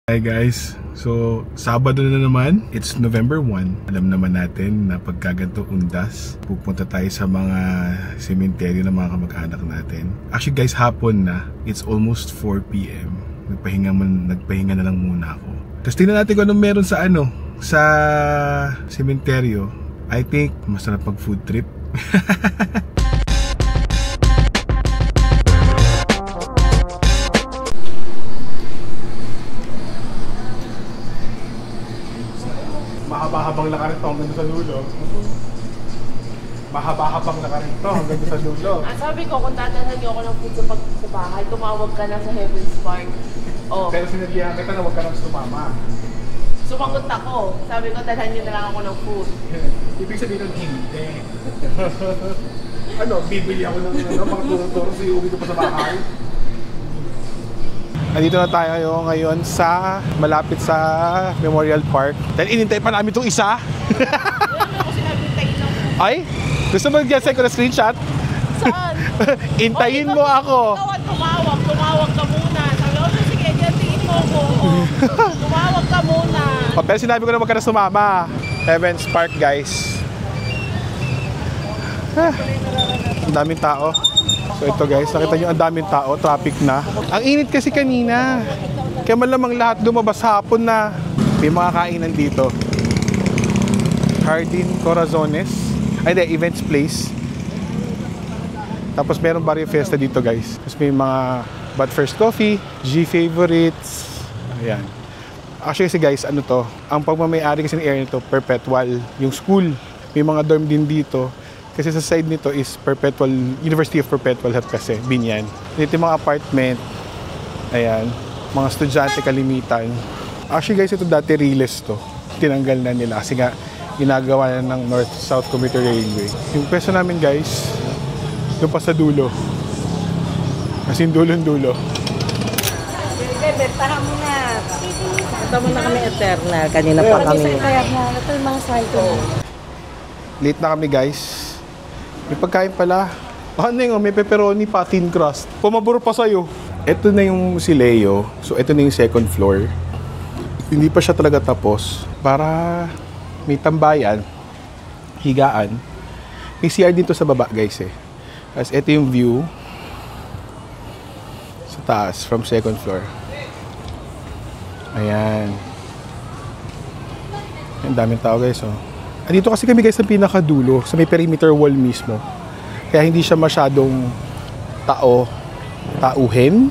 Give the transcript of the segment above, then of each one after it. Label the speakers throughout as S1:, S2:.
S1: Hi guys, so Sabado na naman, it's November 1. Alam naman natin na pagkaganto undas, pupunta tayo sa mga sementeryo ng mga kamag-anak natin. Actually guys, hapon na, it's almost 4 PM. Nagpahinga na lang muna ako. Tapos tingnan natin kung anong meron sa sementeryo. I think masarap pag food trip. Mahaba-habang lakarin to hanggang sa dulo. Mahaba-habang lakarin to hanggang sa dulo.
S2: Sabi ko, kung dadalhan niyo ako ng food sa bahay, tumawag ka na sa Heaven's Park. Oh.
S1: Pero sinabihan kita na huwag ka nang sumama.
S2: Sumagot ako. Sabi ko, dalhan niyo na lang ako ng food.
S1: Ibig sabihin nun, hindi. Bibili ako ng mga turo-turo sa uwi ko pa sa bahay. Nandito na tayo ngayon sa malapit sa Memorial Park. Dahil inintay pa namin itong isa. Ay? Gusto mo mag-send ko na screenshot?
S2: Saan?
S1: Intayin mo ako.
S2: Tumawag ka muna. Sabi ko, sige, tingin mo ako. Tumawag ka muna.
S1: Pero sinabi ko na wag ka na sumama. Heaven's Park guys. Ang daming tao. So ito guys, nakita nyo ang daming tao, traffic na. Ang init kasi kanina. Kaya malamang lahat lumabas hapon na. May mga kainan dito. Jardín Corazones. Ay di, Events Place. Tapos meron Barrio Fiesta dito guys. Tapos may mga But First Coffee, G Favorites. Ayan. Actually kasi guys, ang pagmamayari kasi ng area nito, perpetual. Yung school, may mga dorm din dito. Kasi sa side nito is University of Perpetual Health kasi, Binyan. Dito yung mga apartment, ayan, mga estudyante kalimitan. Actually guys, ito dati Riles to. Tinanggal na nila kasi nga ginagawa na ng North-South Commuter Railway. Yung pwesto namin guys, yung pa sa dulo. As in dulo-dulo.
S2: Bentahan mo na.
S3: Ito muna kami Eternal. Kanina pa kami.
S2: Ito yung mga salto.
S1: Late na kami guys. May pagkain pala. May pepperoni pa, thin crust. Pumabor pa sa'yo. Ito na yung si Leo. So, ito na yung second floor. Hindi pa siya talaga tapos. Para may tambayan, higaan. May CR dito sa baba, guys eh. Tapos, ito yung view sa taas, from second floor. Ayan. Ang daming tao, guys, oh. Dito kasi kami guys sa pinakadulo, sa may perimeter wall mismo. Kaya hindi siya masyadong tauhin.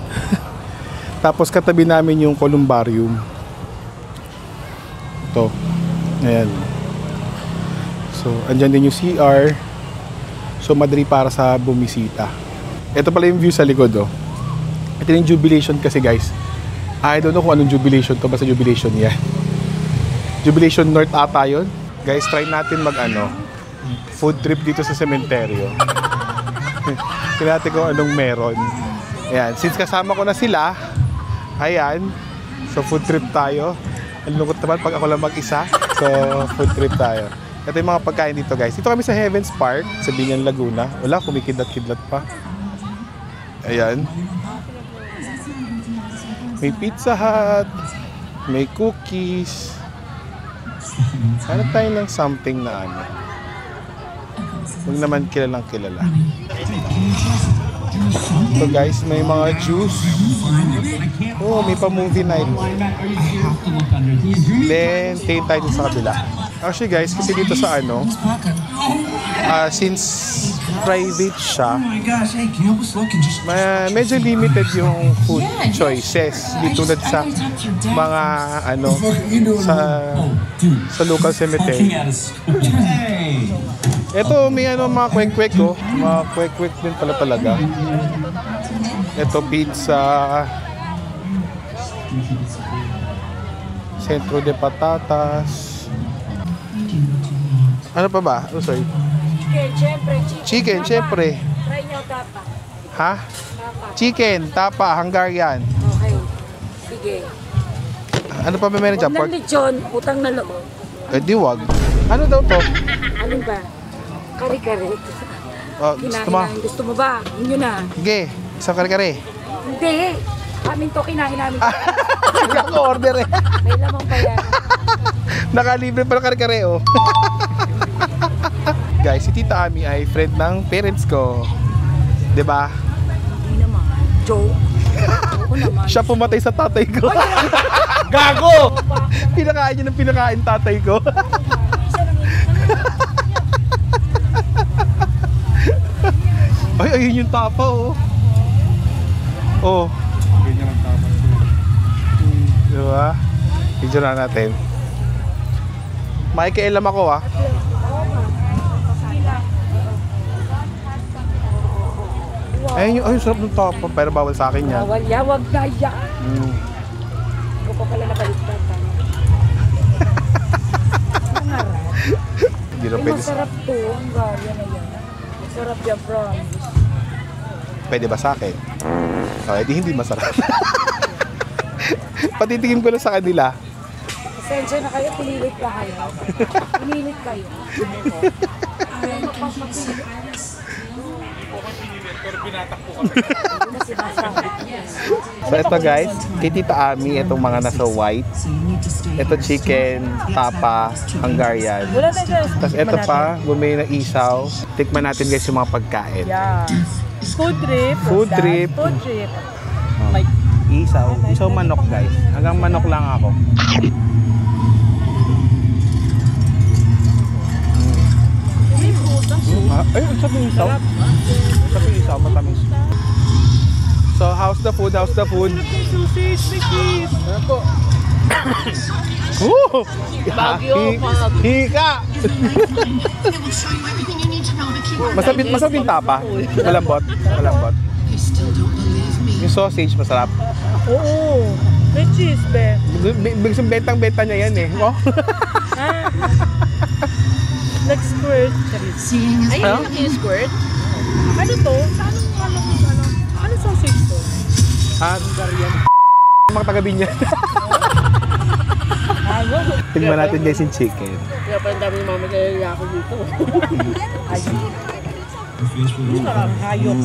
S1: Tapos katabi namin yung columbarium. Ito. Ayan. So, andyan din yung CR. So, madali para sa bumisita. Ito pala yung view sa likod, oh. Ito yung Jubilation kasi guys. I don't know kung anong Jubilation to. Basta Jubilation yan. Jubilation North ata yun. Guys, try natin food trip dito sa sementeryo. Tingnan natin kung anong meron. Ayan, since kasama ko na sila, ayan, so food trip tayo. Ang lungkot naman pag ako lang mag-isa. So, food trip tayo. Ito yung mga pagkain dito guys. Dito kami sa Heaven's Park, sa Binyan, Laguna. Wala, kumikidlat-kidlat pa. Ayan. May Pizza Hut, may cookies. Hanap tayo ng something na huwag naman kilalang kilala. So guys, may mga juice. Oh, may pa movie night. Then, tingin tayo sa kabila. Actually guys, kasi dito sa since private siya, medyo limited yung food choices. Di tulad sa mga sa local cemetery. Ito may mga kwek-kwek ko. Mga kwek-kwek din pala talaga. Ito pizza. Centro de patatas. Ano pa ba? Oh, sorry. Chicken, syempre.
S2: Try nyo tapa.
S1: Ha? Chicken, tapa, Hungarian.
S2: Okay. Sige.
S1: Ano pa ba meron dyan?
S2: Huwag ng lechon, utang na loob.
S1: Di wag. Ano daw to?
S2: Ano ba? Kare-kare.
S1: Gusto mo?
S2: Gusto mo ba? Yun na.
S1: Sige, isang kare-kare.
S2: Hindi.
S4: Amin to, kinain namin.
S1: Naka-order eh.
S4: May lamang pa yan.
S1: Nakalibre pa ng kare-kare oh. Guys, si Tita Ami ay friend ng parents ko. 'Di ba?
S4: Hindi naman. Joke. Oo naman.
S1: Siya pumatay sa tatay ko. Gago! Pinakain niya ng pinakain tatay ko. Ay, ayun yung tapa oh. Oh. Ganyan ang tapa. Diba? Video na natin. Makikialam ako ah. Ayun yung, ay, sarap ng tapa. Pero bawal sa akin yan.
S4: Bawal yan, wag na yan. Hindi ko pala nabaliktad.
S1: Hindi na pwede.
S4: Masarap to. Ang gaya na yan. Masarap yan, promise.
S1: Pwede ba sa akin? Oh, edi hindi masarap. Patitigim ko lang sa kanila.
S4: Pasensya na kayo, pinilit pa kayo. Pinilit kayo.
S1: So ito guys, kay Tita Ami, itong mga nasa white. Ito chicken, tapa, Hungarian.
S4: Wala na dyan.
S1: Tapos ito pa, bumili ng isaw. Tikman natin guys yung mga pagkain.
S4: Yeah. Food trip.
S1: Food trip.
S4: Food trip.
S1: Isaw. Isaw manok guys. Hanggang manok lang ako. Ay, sabi yung isaw. Sabi yung isaw, matamis. So, how's the food? How's the food?
S4: Sausage, may cheese.
S1: Ooh!
S2: Bagyo,
S1: Hika! Masarap yung tapa. Malambot. Malambot. Yung sausage, masarap.
S4: Oo. May cheese, be.
S1: Bigsong bentang-benta niya yan eh. Oh.
S4: Nag-squirt.
S2: Ayun, yung squirt.
S4: Ano to? Ano sausage to?
S1: Hungarian. Mga taga-bin niya. Tignan natin guys yung chicken.
S2: Kaya pa ang dami ng mama kaya ako dito.
S4: Parang hayop.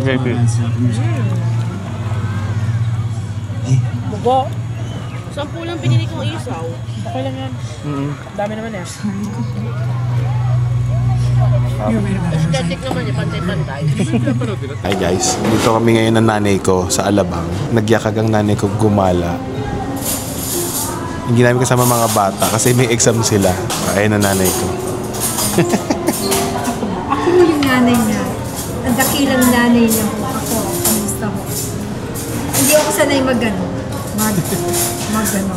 S1: Baby.
S4: Bugo.
S2: 10 lang pinili kong isaw.
S4: Okay lang yan. Dami naman eh.
S2: Aesthetic naman niya, pantay-pantay.
S1: Hi guys, dito kami ngayon ng nanay ko sa Alabang. Nagyakag ang nanay ko gumala. Hindi namin kasama mga bata kasi may exam sila. Ayun ang nanay ko.
S5: Ako mo yung nanay niya. Ang dakilang nanay niya ko. Ako, kamusta mo? Hindi ako sanay mag-video.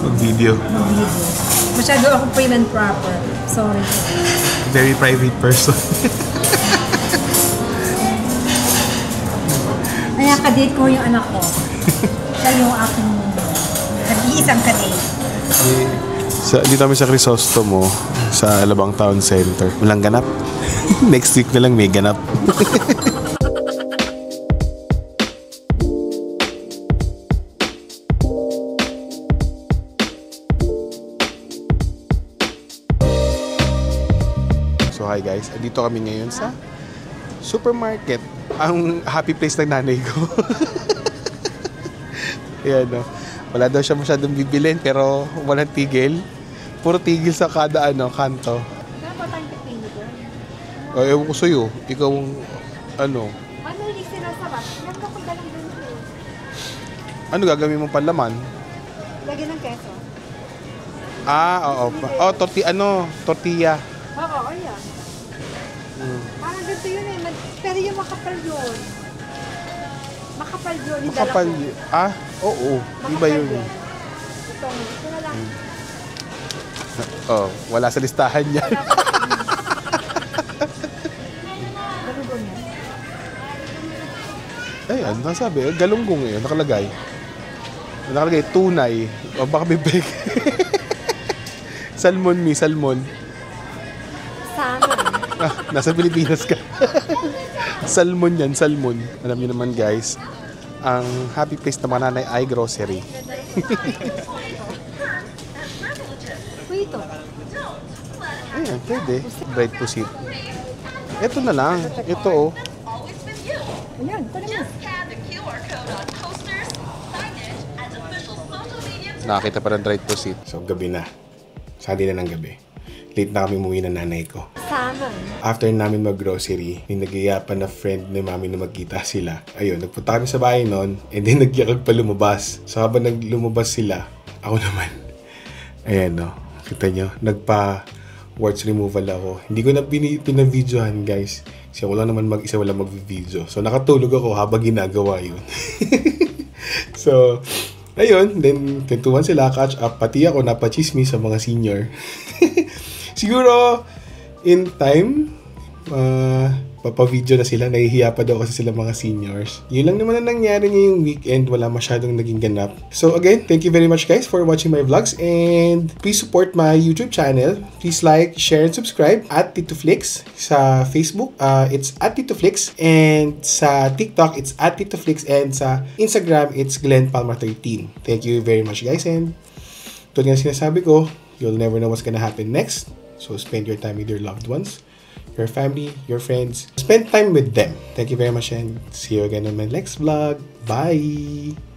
S1: Mag-video.
S5: Masyado ako prim and proper. Sorry.
S1: Very private person.
S5: Kaya kadate ko yung anak ko. Siya yung aking nag-iisang kadate.
S1: Dito kami sa Crisostomo sa Alabang Town Center. Walang ganap. Next week na lang may ganap. So hi guys, dito kami ngayon sa supermarket. Ang happy place ng nanay ko. Ayan no. Wala daw siya masyadong bibilin pero walang tigil. Puro tigil sa kada kanto.
S5: Kaya ba tayong pipili ko?
S1: O, ewan ko sa'yo. Ikaw, ano
S5: Ano yung sinasarap? Yan ka pag galang ganito.
S1: ano gagawin mo panlaman?
S5: Lagyan ng keso.
S1: Oo. Tortilla.
S5: Oo, ayan. Parang ganito yun eh. Pero yung makapal yun. Makapal yun. Yung
S1: Makapal.
S5: dala ko.
S1: Oo. Iba
S5: Makapal
S1: yun.
S5: Ito na lang.
S1: Wala sa listahan niya.
S5: Galunggong yan.
S1: Ayan, nasabi. Galunggong eh. Nakalagay. Nakalagay, tunay. O baka bibig. Salmon salmon.
S5: Sana.
S1: Nasa Pilipinas ka. Salmon yan, salmon. Alam niyo naman guys, ang happy place ng mga nanay ay grocery.
S5: Ito.
S1: Ayan, pwede. Dried pusit. Ito na lang. Ito oh.
S5: Ayan, kunin mo.
S6: Scan the QR code on posters, signage, and official social media.
S1: Nakakita pa ng right to seat. So, gabi na. Sali na ng gabi. Late na kami umuwi ng nanay ko.
S5: Sama.
S1: After namin mag-grocery, may nagyayapan na friend ni mami na magkita sila. Ayun, nagpunta kami sa bahay noon, and then nagyakag pa lumabas. So, habang lumabas sila, ako naman. Ayan, no. Kita nyo, nagpa-words removal ako. Hindi ko na pinavidyohan, guys. Kasi ako lang naman mag-isa, wala mag-video. So, nakatulog ako habang ginagawa yun. So, ayun, then kwentuhan sila, catch up. Pati ako napachismis sa mga senior. Siguro, in time, papavideo na sila. Nahihiya pa daw kasi sila mga seniors. Yun lang naman ang nangyari ngayong weekend. Wala masyadong naging ganap. So again, thank you very much guys for watching my vlogs. And please support my YouTube channel. Please like, share, and subscribe at Tito Flix. Sa Facebook, it's at Tito Flix. And sa TikTok, it's at Tito Flix. And sa Instagram, it's Glenn Palmer 13. Thank you very much guys. And tulad nga sinasabi ko, you'll never know what's gonna happen next. So spend your time with your loved ones, your family, your friends. Spend time with them. Thank you very much and see you again on my next vlog. Bye!